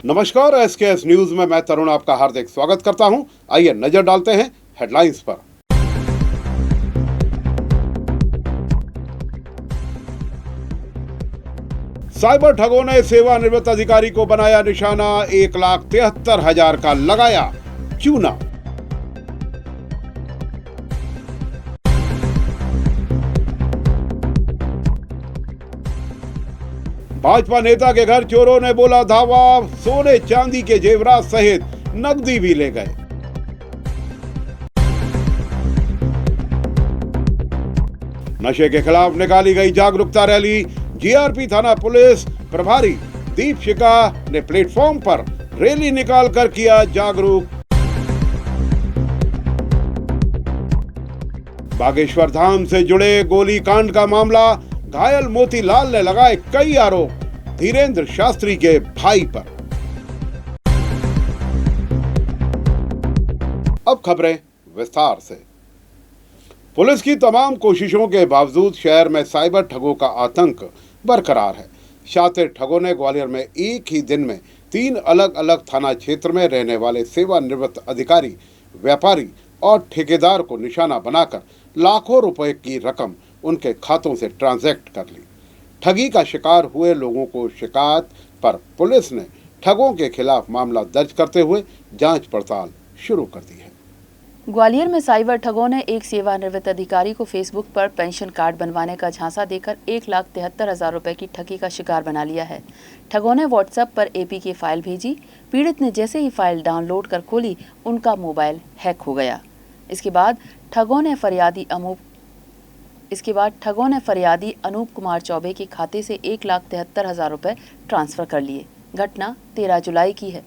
नमस्कार, SKS news में मैं तरुण आपका हार्दिक स्वागत करता हूं। आइए नजर डालते हैं हेडलाइंस पर। साइबर ठगों ने सेवानिवृत्त अधिकारी को बनाया निशाना, 1,73,000 का लगाया चूना। भाजपा नेता के घर चोरों ने बोला धावा, सोने चांदी के जेवरात सहित नकदी भी ले गए। नशे के खिलाफ निकाली गई जागरूकता रैली, जीआरपी थाना पुलिस प्रभारी दीपशिखा ने प्लेटफॉर्म पर रैली निकालकर किया जागरूक। बागेश्वर धाम से जुड़े गोलीकांड का मामला, घायल मोतीलाल ने लगाए कई आरोप धीरेन्द्र शास्त्री के भाई पर। अब खबरें विस्तार से। पुलिस की तमाम कोशिशों के बावजूद शहर में साइबर ठगों का आतंक बरकरार है। शातिर ठगों ने ग्वालियर में एक ही दिन में 3 अलग अलग थाना क्षेत्र में रहने वाले सेवानिवृत्त अधिकारी, व्यापारी और ठेकेदार को निशाना बनाकर लाखों रुपए की रकम उनके खातों से ट्रांजैक्ट कर ली। ठगी का शिकार हुए लोगों को शिकायत पर पुलिस ने ठगों के खिलाफ मामला दर्ज करते हुए जांच पड़ताल शुरू कर दी है। ग्वालियर में साइबर ठगों ने एक सेवानिवृत्त अधिकारी को फेसबुक पर पेंशन कार्ड बनवाने का झांसा देकर 1,73,000 रुपए की ठगी का शिकार बना लिया है। ठगों ने व्हाट्सएप पर एपीके फाइल भेजी। पीड़ित ने जैसे ही फाइल डाउनलोड कर खोली, उनका मोबाइल हैक हो गया। इसके बाद ठगों ने फरियादी अनूप कुमार चौबे के खाते से 1,73,000 रुपए ट्रांसफर कर लिए। घटना 13 जुलाई की है।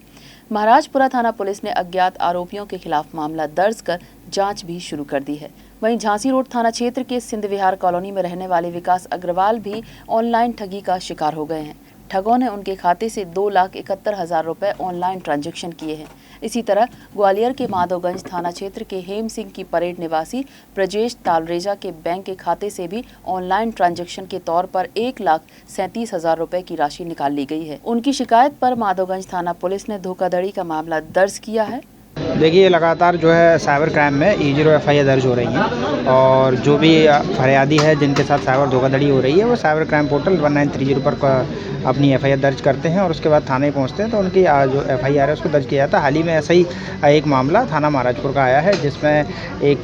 महाराजपुरा थाना पुलिस ने अज्ञात आरोपियों के खिलाफ मामला दर्ज कर जांच भी शुरू कर दी है। वहीं झांसी रोड थाना क्षेत्र के सिंध विहार कॉलोनी में रहने वाले विकास अग्रवाल भी ऑनलाइन ठगी का शिकार हो गए हैं। ठगों ने उनके खाते से 2,71,000 रुपए ऑनलाइन ट्रांजैक्शन किए हैं। इसी तरह ग्वालियर के माधोगंज थाना क्षेत्र के हेम सिंह की परेड निवासी ब्रजेश तालरेजा के बैंक के खाते से भी ऑनलाइन ट्रांजैक्शन के तौर पर 1,37,000 रुपए की राशि निकाल ली गई है। उनकी शिकायत पर माधोगंज थाना पुलिस ने धोखाधड़ी का मामला दर्ज किया है। देखिए, लगातार जो है साइबर क्राइम में E0 FIR दर्ज हो रही हैं और जो भी फरियादी है जिनके साथ साइबर धोखाधड़ी हो रही है वो साइबर क्राइम पोर्टल 1930 पर अपनी FIR दर्ज करते हैं और उसके बाद थाने पहुंचते हैं तो उनकी जो FIR है उसको दर्ज किया जाता है। हाल ही में ऐसा ही एक मामला थाना महाराजपुर का आया है जिसमें एक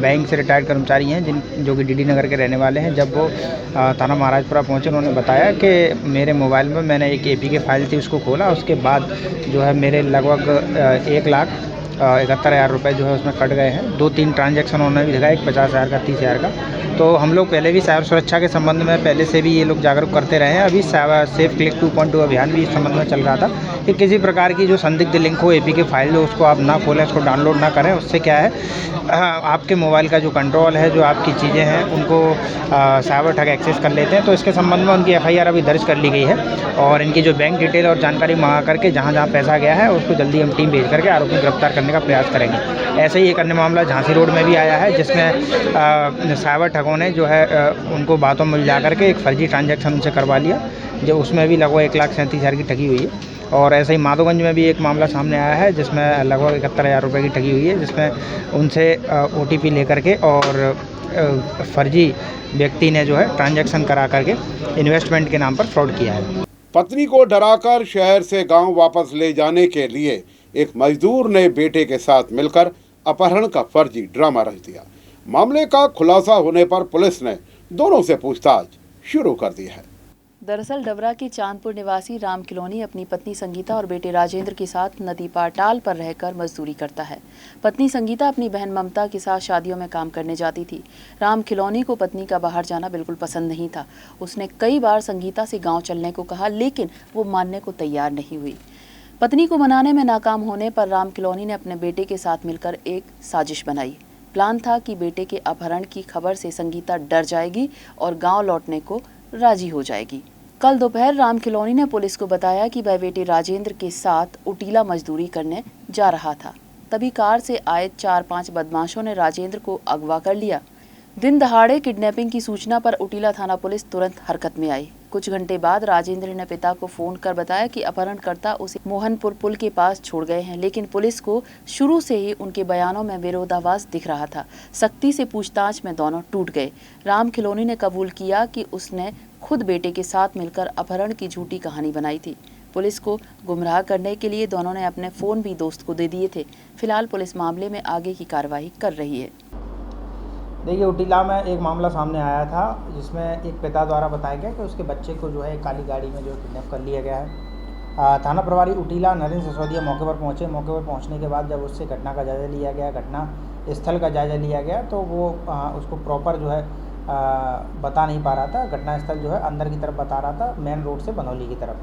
बैंक से रिटायर्ड कर्मचारी हैं जो कि DD नगर के रहने वाले हैं। जब वो थाना महाराजपुरा पहुँचे उन्होंने बताया कि मेरे मोबाइल में मैंने एक APK फाइल थी उसको खोला, उसके बाद जो है मेरे लगभग 1,71,000 रुपये जो है उसमें कट गए हैं। 2-3 ट्रांजैक्शन उन्होंने भी दिखाया, एक 50,000 का, 30,000 का। तो हम लोग पहले भी साइबर सुरक्षा के संबंध में पहले से भी ये लोग जागरूक करते रहे हैं। अभी साइबर सेफ क्लिक 2.2 अभियान भी इस संबंध में चल रहा था कि किसी प्रकार की जो संदिग्ध लिंक हो, APK फाइल हो, उसको आप ना खोलें, उसको डाउनलोड ना करें। उससे क्या है, आपके मोबाइल का जो कंट्रोल है, जो आपकी चीज़ें हैं, उनको साइबर ठग एक्सेस कर लेते हैं। तो इसके संबंध में उनकी FIR अभी दर्ज कर ली गई है और इनकी जो बैंक डिटेल और जानकारी मंगा करके जहाँ जहाँ पैसा गया है उसको जल्दी हम टीम भेज करके आरोपी गिरफ्तार करने का प्रयास करेंगे। ऐसे ही एक अन्य मामला झांसी रोड में भी आया है जिसमें साइबर ठगों ने जो है उनको बातों में जा करके एक फर्जी ट्रांजैक्शन उनसे करवा लिया, जो उसमें भी लगभग 1,37,000 की ठगी हुई है। और ऐसे ही माधोगंज में भी एक मामला सामने आया है जिसमें लगभग 71,000 रुपये की ठगी हुई है, जिसमें उनसे OTP लेकर के और फर्जी व्यक्ति ने जो है ट्रांजैक्शन करा करके इन्वेस्टमेंट के नाम पर फ्रॉड किया है। पत्नी को डराकर शहर से गांव वापस ले जाने के लिए एक मजदूर ने बेटे के साथ मिलकर अपहरण का फर्जी ड्रामा रच दिया। मामले का खुलासा होने पर पुलिस ने दोनों से पूछताछ शुरू कर दी है। दरअसल डबरा के चांदपुर निवासी राम खिलौनी अपनी पत्नी संगीता और बेटे राजेंद्र के साथ नदी पार टाल पर रहकर मजदूरी करता है। पत्नी संगीता अपनी बहन ममता के साथ शादियों में काम करने जाती थी। राम खिलौनी को पत्नी का बाहर जाना बिल्कुल पसंद नहीं था। उसने कई बार संगीता से गांव चलने को कहा, लेकिन वो मानने को तैयार नहीं हुई। पत्नी को मनाने में नाकाम होने पर राम खिलौनी ने अपने बेटे के साथ मिलकर एक साजिश बनाई। प्लान था कि बेटे के अपहरण की खबर से संगीता डर जाएगी और गांव लौटने को राजी हो जाएगी। कल दोपहर राम खिलौनी ने पुलिस को बताया कि वह बेटे राजेंद्र के साथ उटीला मजदूरी करने जा रहा था। तभी कार से आए 4-5 बदमाशों ने राजेंद्र को अगवा कर लिया। दिन दहाड़े किडनैपिंग की सूचना पर उटीला थाना पुलिस तुरंत हरकत में आई। कुछ घंटे बाद राजेंद्र ने पिता को फोन कर बताया कि अपहरणकर्ता उसे मोहनपुर पुल के पास छोड़ गए हैं, लेकिन पुलिस को शुरू से ही उनके बयानों में विरोधाभास दिख रहा था। सख्ती से पूछताछ में दोनों टूट गए। राम खिलोनी ने कबूल किया कि उसने खुद बेटे के साथ मिलकर अपहरण की झूठी कहानी बनाई थी। पुलिस को गुमराह करने के लिए दोनों ने अपने फोन भी दोस्त को दे दिए थे। फिलहाल पुलिस मामले में आगे की कार्रवाई कर रही है। देखिए, उटीला में एक मामला सामने आया था जिसमें एक पिता द्वारा बताया गया कि उसके बच्चे को जो है एक काली गाड़ी में जो किडनैप कर लिया गया है। थाना प्रभारी उटीला नरेंद्र सिसोदिया मौके पर पहुंचे। मौके पर पहुंचने के बाद जब उससे घटना का जायज़ा लिया गया, घटना स्थल का जायज़ा लिया गया, तो वो उसको प्रॉपर जो है बता नहीं पा रहा था। घटना स्थल जो है अंदर की तरफ बता रहा था, मेन रोड से बनौली की तरफ,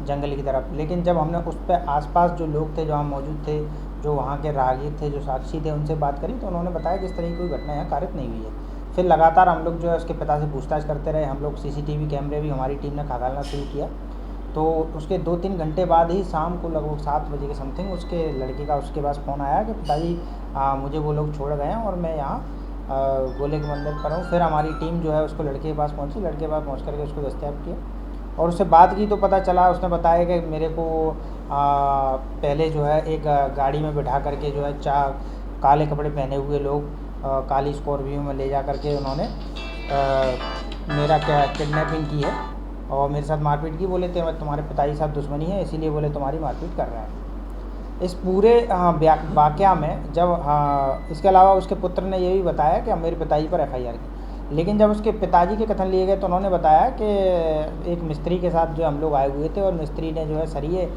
जंगल की तरफ। लेकिन जब हमने उस पर आसपास जो लोग थे, जो वहाँ मौजूद थे, जो वहाँ के राहगीर थे, जो साक्षी थे, उनसे बात करी तो उन्होंने बताया कि इस तरह की कोई घटना यहाँ कारित नहीं हुई है। फिर लगातार हम लोग जो है उसके पिता से पूछताछ करते रहे। हम लोग CCTV कैमरे भी हमारी टीम ने खंगालना शुरू किया। तो उसके 2-3 घंटे बाद ही शाम को लगभग 7 बजे के समथिंग उसके लड़के का उसके पास फ़ोन आया कि पिताजी मुझे वो लोग छोड़ गए हैं और मैं यहाँ गोले के मंदिर पर हूँ। फिर हमारी टीम जो है उसको लड़के के पास पहुँची। लड़के के पास पहुँच करके उसको दस्तयाब किया और उससे बात की तो पता चला, उसने बताया कि मेरे को पहले जो है एक गाड़ी में बिठा करके जो है काले कपड़े पहने हुए लोग काली स्कॉर्पियो में ले जा करके उन्होंने मेरा किडनैपिंग की है और मेरे साथ मारपीट की। बोले थे मैं तुम्हारे पिताजी के साथ दुश्मनी है, इसीलिए बोले तुम्हारी मारपीट कर रहा है। इस पूरे वाक़या में जब इसके अलावा उसके पुत्र ने ये भी बताया कि मेरे पिताजी पर FIR की। लेकिन जब उसके पिताजी के कथन लिए गए तो उन्होंने बताया कि एक मिस्त्री के साथ जो हम लोग आए हुए थे और मिस्त्री ने जो है सरिये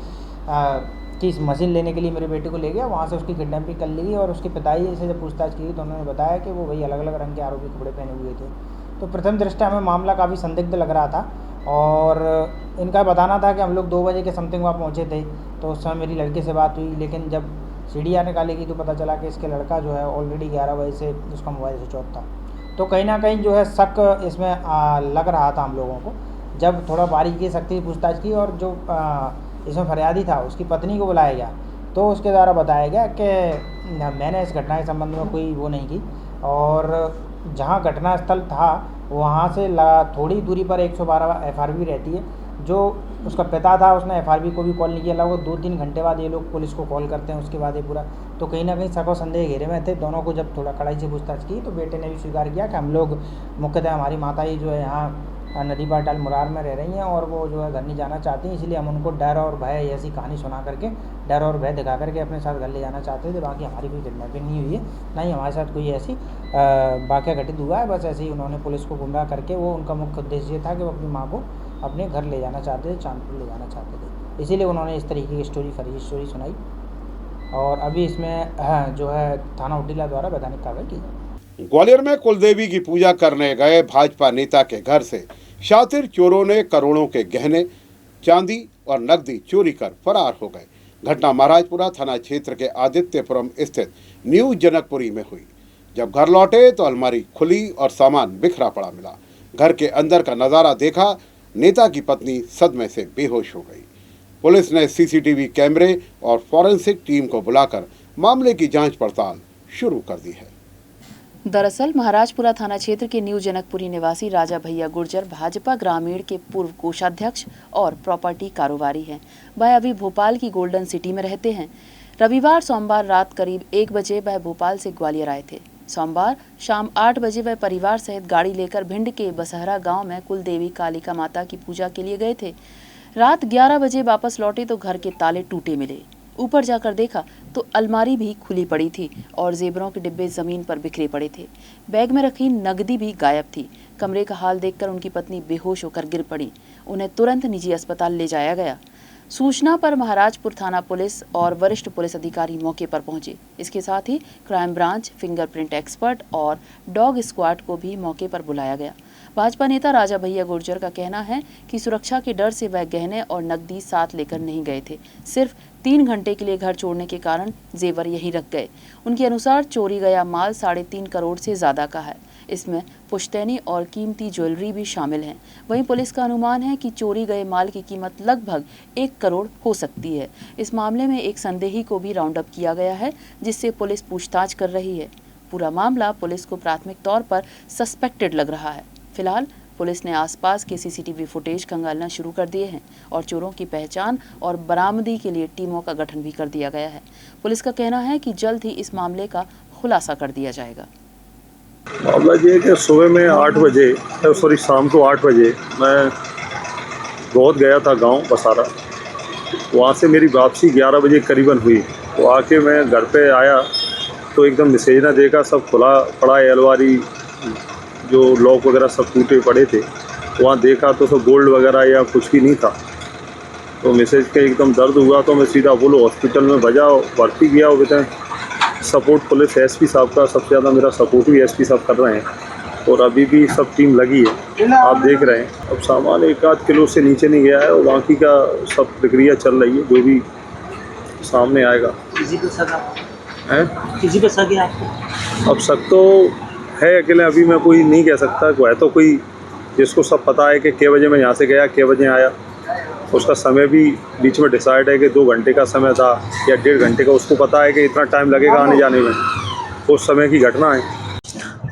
की मशीन लेने के लिए मेरे बेटे को ले गया, वहाँ से उसकी किडनैपिंग कर ली। और उसके पिताजी से जब पूछताछ की तो उन्होंने बताया कि वो वही अलग अलग रंग के आरोपी कपड़े पहने हुए थे। तो प्रथम दृष्टया हमें मामला काफ़ी संदिग्ध लग रहा था और इनका बताना था कि हम लोग 2 बजे के समथिंग वहाँ पहुँचे थे। तो उस समय मेरी लड़के से बात हुई, लेकिन जब सीढ़ियाँ निकाली तो पता चला कि इसके लड़का जो है ऑलरेडी 11 बजे से उसका मोबाइल स्विच ऑफ था। तो कहीं ना कहीं जो है शक इसमें लग रहा था हम लोगों को। जब थोड़ा बारीकी सख्ती पूछताछ की और जो इसमें फरियादी था उसकी पत्नी को बुलाया गया तो उसके द्वारा बताया गया कि मैंने इस घटना के संबंध में कोई वो नहीं की और जहाँ घटना स्थल था वहाँ से थोड़ी दूरी पर 112 FRB रहती है। जो उसका पिता था उसने FRB को भी कॉल नहीं किया। लगभग 2-3 घंटे बाद ये लोग पुलिस को कॉल करते हैं, उसके बाद ये पूरा तो कहीं ना कहीं शक और संदेह घेरे में थे। दोनों को जब थोड़ा कड़ाई से पूछताछ की तो बेटे ने भी स्वीकार किया कि हम लोग मुख्यतः हमारी माता ही जो है यहाँ नदी पाटाल मुरार में रह रही हैं और वो जो है घर नहीं जाना चाहती, इसलिए हम उनको डर और भय ऐसी कहानी सुना करके डर और भय दिखा करके अपने साथ घर ले जाना चाहते थे। बाकी हमारी कोई किडनैपिंग नहीं हुई है, ना ही हमारे साथ कोई ऐसी वाक़या घटित हुआ है। बस ऐसे ही उन्होंने पुलिस को गुमराह करके वो उनका मुख्य उद्देश्य ये था कि वो अपनी माँ को अपने घर ले जाना चाहते थे, चांदपुर ले जाना चाहते थे, इसीलिए उन्होंने इस तरीके की फर्जी स्टोरी सुनाई और अभी इसमें जो है थाना उटीला द्वारा वैधानिक कार्रवाई की। ग्वालियर में कुलदेवी की पूजा करने गए भाजपा नेता के घर से शातिर चोरों ने करोड़ों के गहने, चांदी और नकदी चोरी कर फरार हो गए। घटना महाराजपुरा थाना क्षेत्र के आदित्यपुरम स्थित न्यू जनकपुरी में हुई। जब घर लौटे तो अलमारी खुली और सामान बिखरा पड़ा मिला। घर के अंदर का नज़ारा देखा, नेता की पत्नी सदमे से बेहोश हो गई। पुलिस ने CCTV कैमरे और फॉरेंसिक टीम को बुलाकर मामले की जांच पड़ताल शुरू कर दी है। दरअसल महाराजपुरा थाना क्षेत्र के न्यू जनकपुरी निवासी राजा भैया गुर्जर भाजपा ग्रामीण के पूर्व कोषाध्यक्ष और प्रॉपर्टी कारोबारी हैं। वह अभी भोपाल की गोल्डन सिटी में रहते हैं। रविवार सोमवार रात करीब 1 बजे वह भोपाल से ग्वालियर आए थे। सोमवार शाम 8 बजे वह परिवार सहित गाड़ी लेकर भिंड के बसहरा गांव में कुलदेवी कालिका माता की पूजा के लिए गए थे। रात 11 बजे वापस लौटे तो घर के ताले टूटे मिले। ऊपर जाकर देखा तो अलमारी भी खुली पड़ी थी और जेवरों के डिब्बे जमीन पर बिखरे पड़े थे। बैग में रखी नकदी भी गायब थी। कमरे का हाल देखकर उनकी पत्नी बेहोश होकर गिर पड़ी। उन्हें तुरंत निजी अस्पताल ले जाया गया। सूचना पर महाराजपुर थाना पुलिस और वरिष्ठ पुलिस अधिकारी मौके पर पहुंचे। इसके साथ ही क्राइम ब्रांच, फिंगरप्रिंट एक्सपर्ट और डॉग स्क्वाड को भी मौके पर बुलाया गया। भाजपा नेता राजा भैया गुर्जर का कहना है कि सुरक्षा के डर से वह गहने और नकदी साथ लेकर नहीं गए थे। सिर्फ 3 घंटे के लिए घर छोड़ने के कारण जेवर यहीं रख गए। उनके अनुसार चोरी गया माल 3.5 करोड़ से ज्यादा का है। इसमें पुश्तैनी और कीमती ज्वेलरी भी शामिल हैं। वहीं पुलिस का अनुमान है कि चोरी गए माल की कीमत लगभग 1 करोड़ हो सकती है। इस मामले में एक संदेही को भी राउंड अप किया गया है, जिससे पुलिस पूछताछ कर रही है। पूरा मामला पुलिस को प्राथमिक तौर पर सस्पेक्टेड लग रहा है। फिलहाल पुलिस ने आसपास के सीसीटीवी फुटेज खंगालना शुरू कर दिए हैं और चोरों की पहचान और बरामदी के लिए टीमों का गठन भी कर दिया गया है। पुलिस का कहना है कि जल्द ही इस मामले का खुलासा कर दिया जाएगा। मामला ये है कि सुबह में 8 बजे शाम को 8 बजे मैं बहुत गया था गांव बसारा। वहाँ से मेरी वापसी 11 बजे करीबन हुई। तो आके मैं घर पे आया तो एकदम मैसेज ना देखा, सब खुला पड़ा है, अलमारी जो लॉक वगैरह सब टूटे पड़े थे। वहाँ देखा तो सब गोल्ड वगैरह या कुछ भी नहीं था। तो मैसेज का एकदम दर्द हुआ तो मैं सीधा बोलो हॉस्पिटल में भर्ती किया। वो बताएं सपोर्ट पुलिस एसपी साहब का सबसे ज़्यादा मेरा सपोर्ट भी एसपी साहब कर रहे हैं और अभी भी सब टीम लगी है, आप देख रहे हैं। अब सामान 1-8 किलो से नीचे नहीं गया है और बाकी का सब प्रक्रिया चल रही है, जो भी सामने आएगा। किसी पे शक है किसी पे शक है आपको? अब शक तो है, अकेले अभी मैं कोई नहीं कह सकता। है तो कोई जिसको सब पता है कि कै बजे मैं यहाँ से गया, कै बजे आया, उसका समय भी बीच में डिसाइड है कि 2 घंटे का समय था या 1.5 घंटे का। उसको पता है कि इतना टाइम लगेगा आने जाने में, उस समय की घटना है।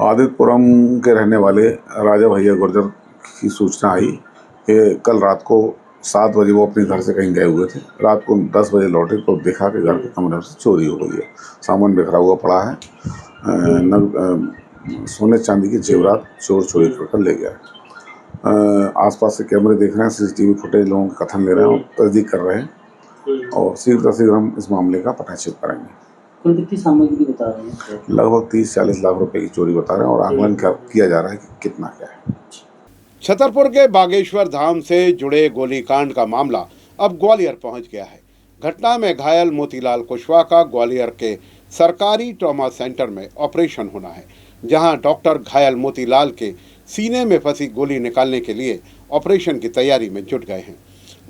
आदित्यपुरम के रहने वाले राजा भैया गुर्जर की सूचना आई कि कल रात को 7 बजे वो अपने घर से कहीं गए हुए थे। रात को 10 बजे लौटे तो देखा कि घर के कमरे से चोरी हो गई है। सामान बिखरा हुआ पड़ा है। सोने चांदी के जेवरात चोर चोरी कर ले गया। आसपास से कैमरे देख रहे हैं, सीसीटीवी फुटेज लोगों के कथन ले रहे हैं और तस्दीक कर रहे हैं और शीघ्र हम इस मामले का पटाक्षेप करेंगे। कुल कितनी सामग्री बता रहे हैं? लगभग 30-40 लाख रुपए की चोरी बता रहे हैं और आकलन किया जा रहा है कि कितना क्या है। छतरपुर के बागेश्वर धाम से जुड़े गोलीकांड का मामला अब ग्वालियर पहुंच गया है। घटना में घायल मोतीलाल कुशवाहा का ग्वालियर के सरकारी ट्रॉमा सेंटर में ऑपरेशन होना है, जहां डॉक्टर घायल मोतीलाल के सीने में फंसी गोली निकालने के लिए ऑपरेशन की तैयारी में जुट गए हैं।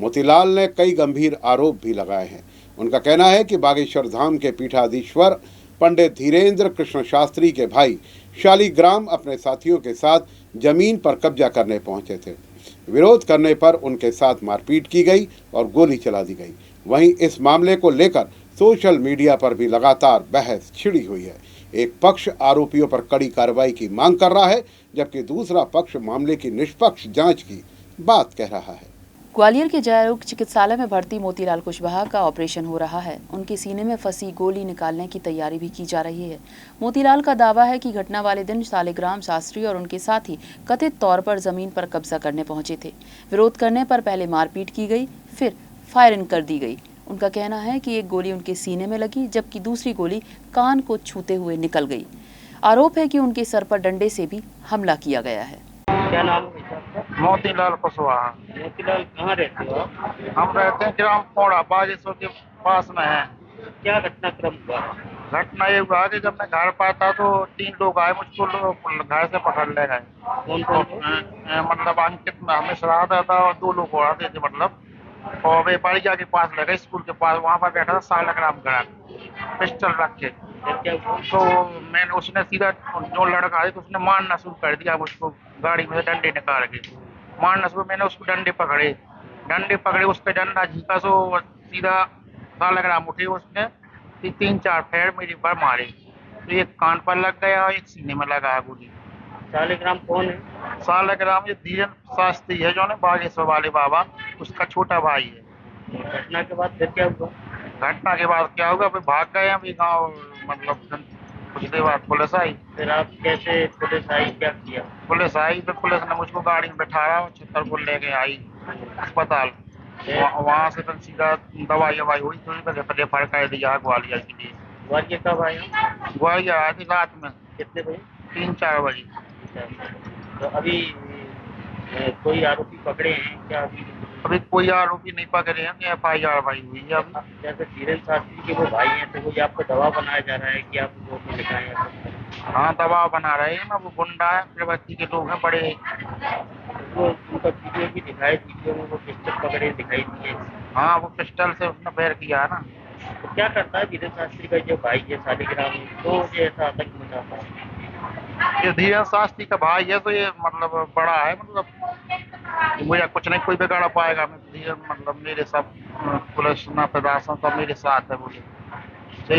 मोतीलाल ने कई गंभीर आरोप भी लगाए हैं। उनका कहना है कि बागेश्वर धाम के पीठाधीश्वर पंडित धीरेन्द्र कृष्ण शास्त्री के भाई शालिग्राम अपने साथियों के साथ जमीन पर कब्जा करने पहुंचे थे। विरोध करने पर उनके साथ मारपीट की गई और गोली चला दी गई। वहीं इस मामले को लेकर सोशल मीडिया पर भी लगातार बहस छिड़ी हुई है। एक पक्ष आरोपियों पर कड़ी कार्रवाई की मांग कर रहा है, जबकि दूसरा पक्ष मामले की निष्पक्ष जांच की बात कह रहा है। ग्वालियर के जयरोग चिकित्सालय में भर्ती मोतीलाल कुशवाहा का ऑपरेशन हो रहा है। उनके सीने में फंसी गोली निकालने की तैयारी भी की जा रही है। मोतीलाल का दावा है कि घटना वाले दिन शालिग्राम शास्त्री और उनके साथी कथित तौर पर जमीन पर कब्जा करने पहुंचे थे। विरोध करने पर पहले मारपीट की गई, फिर फायरिंग कर दी गई। उनका कहना है कि एक गोली उनके सीने में लगी, जबकि दूसरी गोली कान को छूते हुए निकल गई। आरोप है कि उनके सर पर डंडे से भी हमला किया गया है। क्या नाम है आपका? मोतीलाल कुशवाहा। मोतीलाल कहाँ रहते हो आप? हम रहते हैं ग्राम कोड़ा, बागेश्वर के पास में है। क्या घटनाक्रम हुआ? घटना ये हुआ कि जब मैं घर पर था तो 3 लोग आए, मुझको घर से पकड़ ले गए। कौन कौन? मतलब अंकित में हमें शराब था और 2 लोग और आते थे, मतलब। और वे बड़िया के पास लगे, स्कूल के पास, वहाँ पर बैठा था शालिग्राम गड़ा पिस्टल रख के। तो मैंने उसने सीधा जो लड़का है तो उसने मारना शुरू कर दिया मुझको, गाड़ी में डंडे निकाल के मारना शुरू। मैंने उसको डंडे पकड़े, उसका डंडा झीका तो सीधा शालिग्राम उठे। उसने 3-4 फेर मेरे पर मारे, तो एक कान पर लग गया, एक सीने में लगा गोली। शालिग्राम कौन है? शालिग्राम ये धीरेन्द्र शास्त्री है, जो ने बागेश्वर वाले बाबा, उसका छोटा भाई है। घटना के बाद फिर क्या हुआ? घटना के बाद क्या होगा, फिर भाग गए हम गाँव। मतलब कुछ देर बाद पुलिस आई। फिर आप कैसे पुलिस आई, क्या किया? पुलिस आई, फिर पुलिस ने मुझको गाड़ी में बैठाया और छतरपुर लेके आई अस्पताल। वहाँ से फिर सीधा दवाई हुई, तो रेफर कर दिया ग्वालियर के लिए। ग्वालियर कब आए? ग्वालियर आए थे रात में कितने बजे? 3-4 बजे। तो अभी कोई आरोपी पकड़े हैं क्या? अभी कोई आरोपी नहीं पकड़े हैं, FIR भाई हुई है अभी। जैसे धीरेन्द्र शास्त्री के वो भाई हैं, तो वो आपको दबाव बनाया जा रहा है कि आप कोर्ट में लिखाएं? हाँ, दबाव बना रहे हैं ना, वो गुंडा है, प्रवृत्ति के लोग हैं बड़े। वो उनका वीडियो भी दिखाई, वीडियो में वो पिस्टल पकड़े दिखाई दिए। हाँ, वो पिस्टल से उसने फायर किया है ना। तो क्या करता है धीरेन्द्र शास्त्री का जो भाई है शालिग्राम, तो मुझे ऐसा आतंक मचाता है? ये धीरेन्द्र शास्त्री का भाई है, तो ये मतलब बड़ा है, मतलब मुझे कुछ नहीं कोई बिगाड़ पाएगा। मतलब मेरे सब पुलिस ना प्रशासन सब मेरे साथ है। बोले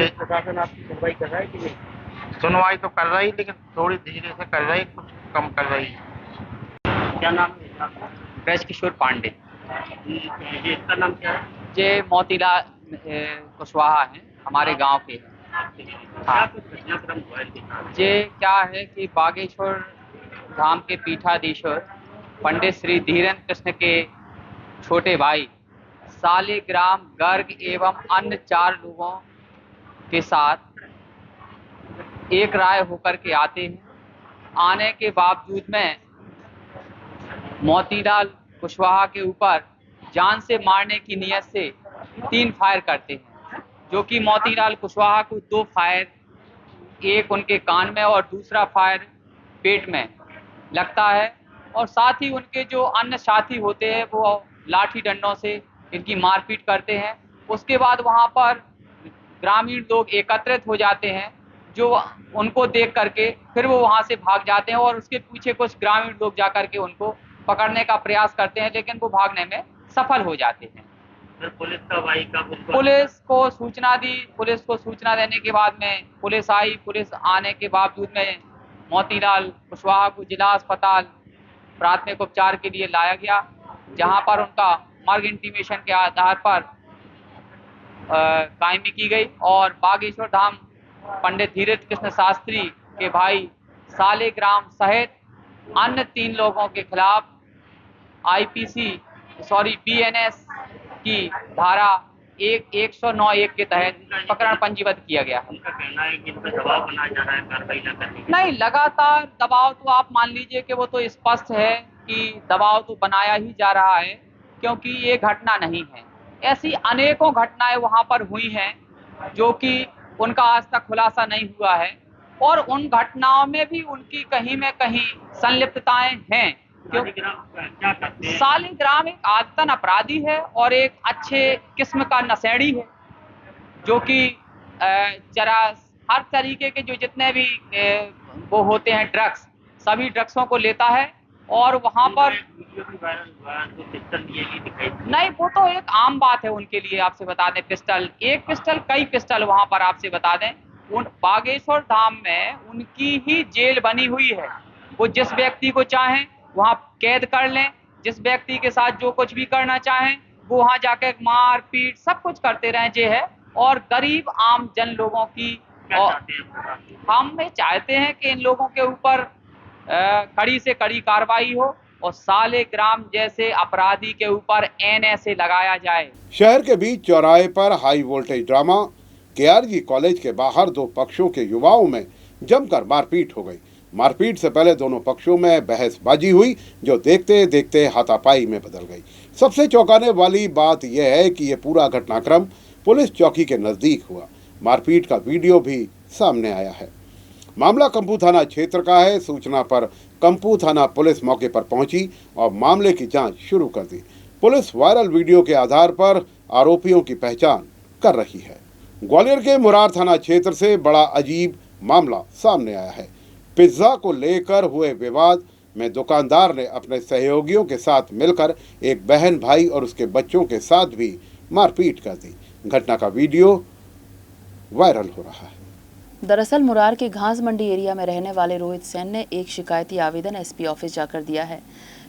प्रशासन आपकी सुनवाई कर रहा है कि नहीं? सुनवाई तो कर रही, लेकिन थोड़ी धीरे से कर रही, कुछ कम कर रही। क्या नाम है इसका? ब्रज किशोर पांडे। ये इसका नाम क्या है? ये मोतीलाल कुशवाहा हैं, हमारे गांव के हैं। क्या कुछ घटनाक्रम हुआ है इनके साथ? ये क्या है कि बागेश्वर धाम के पीठाधीश्वर पंडित श्री धीरेन्द्र कृष्ण के छोटे भाई सालिग्राम गर्ग एवं अन्य 4 लोगों के साथ एक राय होकर के आते हैं। आने के बावजूद में मोतीलाल कुशवाहा के ऊपर जान से मारने की नियत से 3 फायर करते हैं, जो कि मोतीलाल कुशवाहा को 2 फायर, एक उनके कान में और दूसरा फायर पेट में लगता है। और साथ ही उनके जो अन्य साथी होते हैं वो लाठी डंडों से इनकी मारपीट करते हैं। उसके बाद वहाँ पर ग्रामीण लोग एकत्रित हो जाते हैं, जो उनको देख करके फिर वो वहाँ से भाग जाते हैं और उसके पीछे कुछ ग्रामीण लोग जा करके उनको पकड़ने का प्रयास करते हैं, लेकिन वो भागने में सफल हो जाते हैं। फिर पुलिस कब आई, कब उसको पुलिस को सूचना दी। पुलिस को सूचना देने के बाद में पुलिस आई। पुलिस आने के बावजूद में मोतीलाल कुशवाहा को जिला अस्पताल प्राथमिक उपचार के लिए लाया गया, जहां पर उनका मर्ग इंटीमेशन के आधार पर कायमी की गई और बागेश्वर धाम पंडित धीरेन्द्र कृष्ण शास्त्री के भाई सालिग्राम सहित अन्य 3 लोगों के खिलाफ BNS की धारा 109(1) के तहत प्रकरण पंजीबद्ध किया गया है। उनका कहना है कि इन पर दबाव बनाया जा रहा है कार्रवाई न करने के लिए। नहीं, लगातार दबाव तो आप मान लीजिए कि वो तो स्पष्ट है कि दबाव तो बनाया ही जा रहा है, क्योंकि ये घटना नहीं है। ऐसी अनेकों घटनाएं वहां पर हुई हैं जो कि उनका आज तक खुलासा नहीं हुआ है, और उन घटनाओं में भी उनकी कहीं में कहीं संलिप्तताएं हैं। क्योंकि क्या करते हैं? सालिग्राम एक आदतन अपराधी है और एक अच्छे किस्म का नशेड़ी है, जो कि जरा हर तरीके के जो जितने भी वो होते हैं ड्रग्स, सभी ड्रग्सों को लेता है। और वहाँ पर वीडियो भी वायरल हुआ, तो पिस्टल लिए भी दिखाई दी। नहीं, वो तो एक आम बात है उनके लिए। आपसे बता दें, पिस्टल, एक पिस्टल, कई पिस्टल वहाँ पर आपसे बता दें। उन बागेश्वर धाम में उनकी ही जेल बनी हुई है। वो जिस व्यक्ति को चाहें वहाँ कैद कर लें, जिस व्यक्ति के साथ जो कुछ भी करना चाहें वो वहाँ जाकर मार पीट सब कुछ करते रहें जे है। और गरीब आम जन लोगों की क्या चाहते हैं? हम ये चाहते हैं कि इन लोगों के ऊपर कड़ी से कड़ी कार्रवाई हो और सालिग्राम जैसे अपराधी के ऊपर NSA लगाया जाए। शहर के बीच चौराहे पर high voltage drama. KRG college के बाहर 2 पक्षों के युवाओं में जमकर मारपीट हो गई। मारपीट से पहले दोनों पक्षों में बहसबाजी हुई, जो देखते देखते हाथापाई में बदल गई। सबसे चौंकाने वाली बात यह है कि यह पूरा घटनाक्रम पुलिस चौकी के नजदीक हुआ। मारपीट का वीडियो भी सामने आया है। मामला कंपू थाना क्षेत्र का है। सूचना पर कंपू थाना पुलिस मौके पर पहुंची और मामले की जांच शुरू कर दी। पुलिस वायरल वीडियो के आधार पर आरोपियों की पहचान कर रही है। ग्वालियर के मुरार थाना क्षेत्र से बड़ा अजीब मामला सामने आया है। पिज्जा को लेकर हुए विवाद में दुकानदार ने अपने सहयोगियों के साथ मिलकर एक बहन भाई और उसके बच्चों के साथ भी मारपीट कर दी। घटना का वीडियो वायरल हो रहा है। दरअसल मुरार के घास मंडी एरिया में रहने वाले रोहित सेन ने एक शिकायती आवेदन SP ऑफिस जाकर दिया है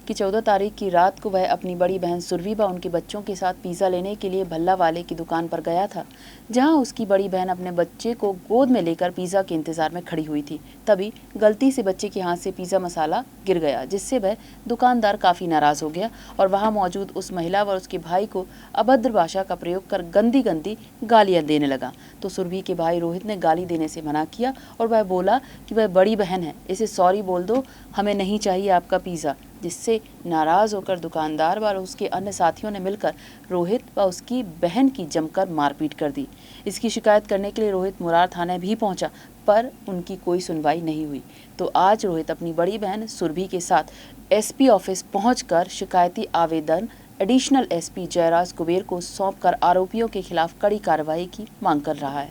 कि 14 तारीख की रात को वह अपनी बड़ी बहन सुरभि व उनके बच्चों के साथ पिज़्ज़ा लेने के लिए भल्ला वाले की दुकान पर गया था, जहां उसकी बड़ी बहन अपने बच्चे को गोद में लेकर पिज़्ज़ा के इंतजार में खड़ी हुई थी। तभी गलती से बच्चे के हाथ से पिज़्ज़ा मसाला गिर गया, जिससे वह दुकानदार काफ़ी नाराज़ हो गया और वहाँ मौजूद उस महिला व उसके भाई को अभद्र भाषा का प्रयोग कर गंदी गंदी गालियाँ देने लगा। तो सुरभि के भाई रोहित ने गाली देने से मना किया और वह बोला कि वह बड़ी बहन है, इसे सॉरी बोल दो, हमें नहीं चाहिए आपका पिज़्ज़ा। जिससे नाराज होकर दुकानदार व उसके अन्य साथियों ने मिलकर रोहित व उसकी बहन की जमकर मारपीट कर दी। इसकी शिकायत करने के लिए रोहित मुरार थाने भी पहुंचा, पर उनकी कोई सुनवाई नहीं हुई। तो आज रोहित अपनी बड़ी बहन सुरभि के साथ SP ऑफिस पहुंचकर शिकायती आवेदन एडिशनल SP जयराज कुबेर को सौंपकर आरोपियों के खिलाफ कड़ी कार्रवाई की मांग कर रहा है।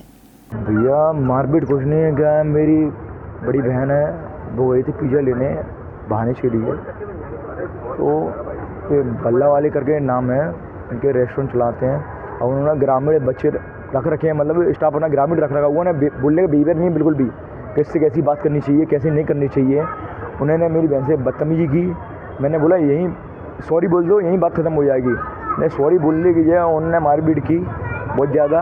भैया मारपीट कुछ नहीं है, क्या है, मेरी बड़ी बहन है, वो गई थी पिज़्ज़ा लेने भानेज के लिए। तो ये भल्ला वाले करके नाम है, उनके रेस्टोरेंट चलाते हैं और उन्होंने ग्रामीण बच्चे रख रखे हैं, मतलब स्टाफ अपना ग्रामीण रख रखा हुआ है। बोलने का बिहेवियर नहीं बिल्कुल भी, किससे कैसी बात करनी चाहिए कैसे नहीं करनी चाहिए। उन्होंने मेरी बहन से बदतमीजी की मैंने बोला यहीं सॉरी बोल दो, यहीं बात ख़त्म हो जाएगी। मैं सॉरी बोलने की जगह उन्होंने मारपीट की बहुत ज़्यादा।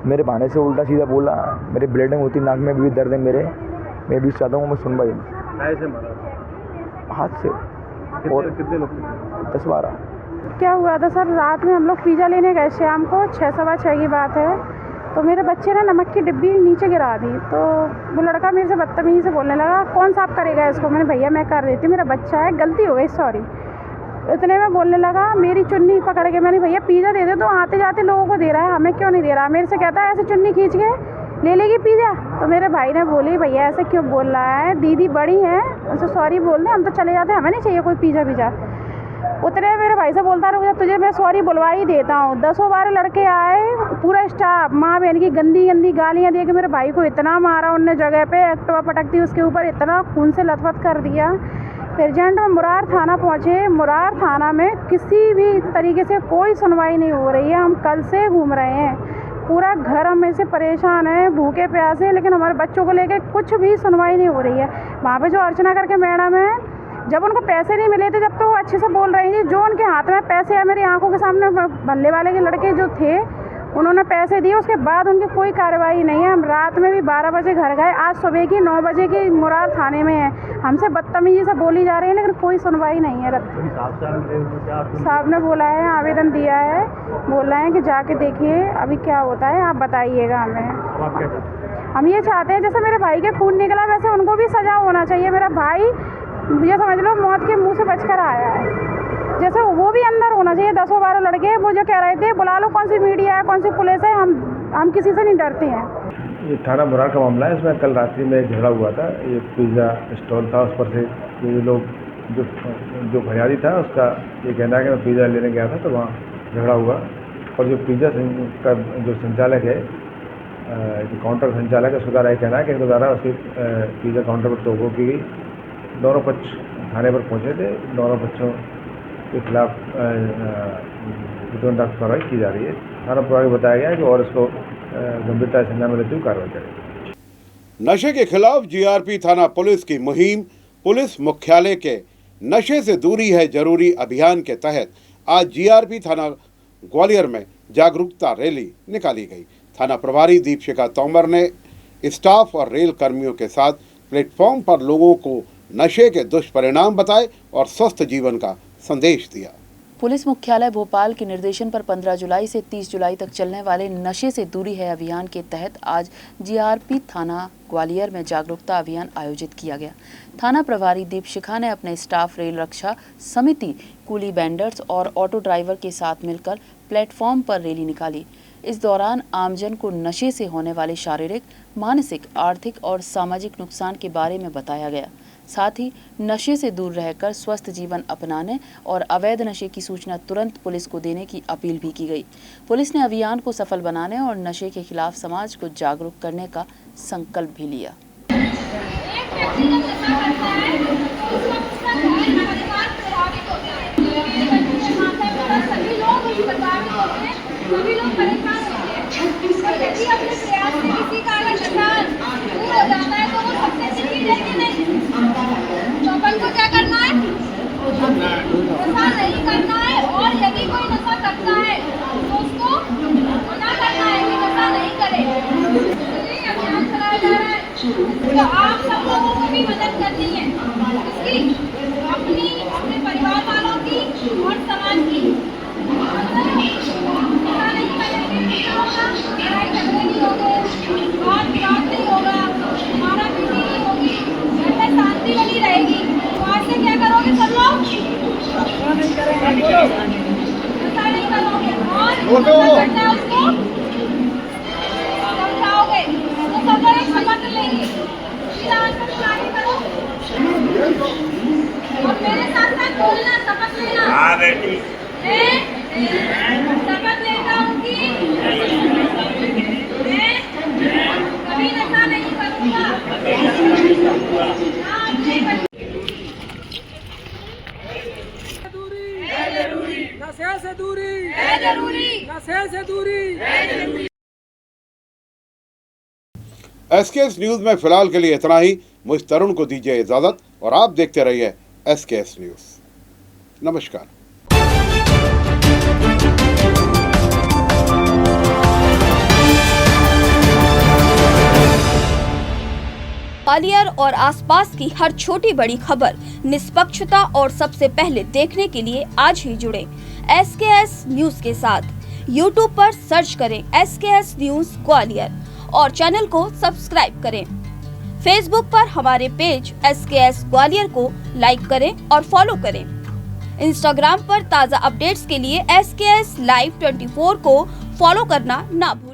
मेरे बहाने से उल्टा सीधा बोला, मेरे ब्लीडिंग होती, नाक में भी दर्द है मेरे। मैं भी चाहता हूँ मैं सुन भाई कैसे मारा? हाथ से। और कितने लोग थे? 10-12। क्या हुआ था सर, रात में हम लोग पिज़्ज़ा लेने गए शाम को 6-6:15 की बात है। तो मेरे बच्चे ने नमक की डिब्बी नीचे गिरा दी, तो वो लड़का मेरे से बदतमीज़ी से बोलने लगा, कौन साफ़ करेगा इसको? मैंने भैया मैं कर देती हूँ, मेरा बच्चा है, गलती हो गई, सॉरी। इतने में बोलने लगा, मेरी चुन्नी पकड़ के, मैंने भैया पिज़्ज़ा दे दे, तो आते जाते लोगों को दे रहा है, हमें क्यों नहीं दे रहा? मेरे से कहता है ऐसे चुन्नी खींच के ले लेगी पिज़्ज़ा। तो मेरे भाई ने बोली, भैया ऐसे क्यों बोल रहा है, दीदी बड़ी है, उनसे सॉरी बोल दे, हम तो चले जाते हैं, हमें नहीं चाहिए कोई पिज़्ज़ा। उतने मेरे भाई से बोलता रुक जा, तुझे मैं सॉरी बुलवा ही देता हूँ। 10-12 लड़के आए, पूरा स्टाफ, माँ बहन की गंदी गंदी गालियाँ दे के मेरे भाई को इतना मारा उनने, जगह पे एक्टिवा पटकती उसके ऊपर, इतना खून से लथपथ कर दिया। फिर जेंट में मुरार थाना पहुँचे। मुरार थाना में किसी भी तरीके से कोई सुनवाई नहीं हो रही है। हम कल से घूम रहे हैं, पूरा घर हम से परेशान है, भूखे प्यासे, लेकिन हमारे बच्चों को लेके कुछ भी सुनवाई नहीं हो रही है। वहाँ पे जो अर्चना करके मैडम है, जब उनको पैसे नहीं मिले थे, जब तो वो अच्छे से बोल रही थी, जो उनके हाथ में पैसे है, मेरी आंखों के सामने भल्ले वाले के लड़के जो थे उन्होंने पैसे दिए, उसके बाद उनकी कोई कार्रवाई नहीं है। हम रात में भी 12 बजे घर गए, आज सुबह की 9 बजे की मुरार थाने में है, हमसे बदतमीजी से बोली जा रही है, लेकिन कोई सुनवाई नहीं है। साहब ने बोला है, आवेदन दिया है, बोल रहे हैं कि जाके देखिए अभी क्या होता है, आप बताइएगा हमें। हम ये चाहते हैं जैसे मेरे भाई के खून निकला वैसे उनको भी सजा होना चाहिए। मेरा भाई ये समझ लो मौत के मुंह से बचकर आया है, जैसे वो भी अंदर होना चाहिए। 10-12 लड़के वो जो कह रहे थे, बुला लो, कौन सी मीडिया है, कौन सी पुलिस है, हम किसी से नहीं डरते हैं। ये थाना मुरार का मामला है। इसमें कल रात्रि में झगड़ा हुआ था। ये पिज़्ज़ा स्टॉल था, उस पर से ये लोग जो फरियादी था उसका ये कहना है कि मैं पिज़्ज़ा लेने गया था, तो वहाँ झगड़ा हुआ। और जो पिज़्ज़ा का जो संचालक है, जो काउंटर संचालक है, उसका द्वारा कहना है कि इनके द्वारा उसके पिज़्ज़ा काउंटर पर तोड़फोड़ की गई। दोनों पक्ष थाने पर पहुँचे थे, दोनों पक्षों के खिलाफ विध्वंसक कार्रवाई की जा रही है। थाना प्रभारी बताया गया है कि और इसको गंभीरता से संज्ञान में लेते हुए कार्रवाई करेगी। नशे के खिलाफ जीआरपी थाना पुलिस की मुहिम पुलिस मुख्यालय के नशे से दूरी है जरूरी अभियान के तहत आज जीआरपी थाना ग्वालियर में जागरूकता रैली निकाली गई। थाना प्रभारी दीपशिखा तोमर ने स्टाफ और रेल कर्मियों के साथ प्लेटफॉर्म पर लोगों को नशे के दुष्परिणाम बताए और स्वस्थ जीवन का संदेश दिया। पुलिस मुख्यालय भोपाल के निर्देशन पर 15 जुलाई से 30 जुलाई तक चलने वाले नशे से दूरी है अभियान के तहत आज जीआरपी थाना ग्वालियर में जागरूकता अभियान आयोजित किया गया। थाना प्रभारी दीपशिखा ने अपने स्टाफ, रेल रक्षा समिति, कूली बैंडर्स और ऑटो ड्राइवर के साथ मिलकर प्लेटफॉर्म पर रैली निकाली। इस दौरान आमजन को नशे से होने वाले शारीरिक, मानसिक, आर्थिक और सामाजिक नुकसान के बारे में बताया गया। साथ ही नशे से दूर रहकर स्वस्थ जीवन अपनाने और अवैध नशे की सूचना तुरंत पुलिस को देने की अपील भी की गई। पुलिस ने अभियान को सफल बनाने और नशे के खिलाफ समाज को जागरूक करने का संकल्प भी लिया। सभी लोग परेशान होते हैं और यदि अपने प्रयास से किसी कारण नशा दूर हो जाता है तो वो सबसे अच्छी चीज है कि नहीं। तो अपन को क्या करना है, नशा नहीं करना है, और यदि कोई नशा करता है तो उसको मना करना है कि नशा नहीं करे। अभियान चलाया जा रहा है तो आप सब लोगों को भी मदद करनी है, इसकी अपने परिवार वालों की और समाज की। शांति बनी रहेगी तो आज से क्या करोगे सब लोग, नशा नहीं करोगे और करना है उसको समझाओगे तो सब लोग शपथ लेंगे। करो और मेरे साथ साथ बोलना, शपथ लेना। शपथ लेता हूँ कि मैं कभी नशा नहीं करूँगा। नशे से दूरी है जरूरी, नशे से दूरी है जरूरी। एसकेएस न्यूज में फिलहाल के लिए इतना ही। मुझ तरुण को दीजिए इजाजत और आप देखते रहिए एसकेएस न्यूज। नमस्कार। ग्वालियर और आसपास की हर छोटी बड़ी खबर निष्पक्षता और सबसे पहले देखने के लिए आज ही जुड़े SKS न्यूज के साथ। YouTube पर सर्च करें SKS न्यूज ग्वालियर और चैनल को सब्सक्राइब करें। Facebook पर हमारे पेज SKS ग्वालियर को लाइक करें और फॉलो करें। Instagram पर ताज़ा अपडेट्स के लिए SKS Live 24 को फॉलो करना ना भूलें।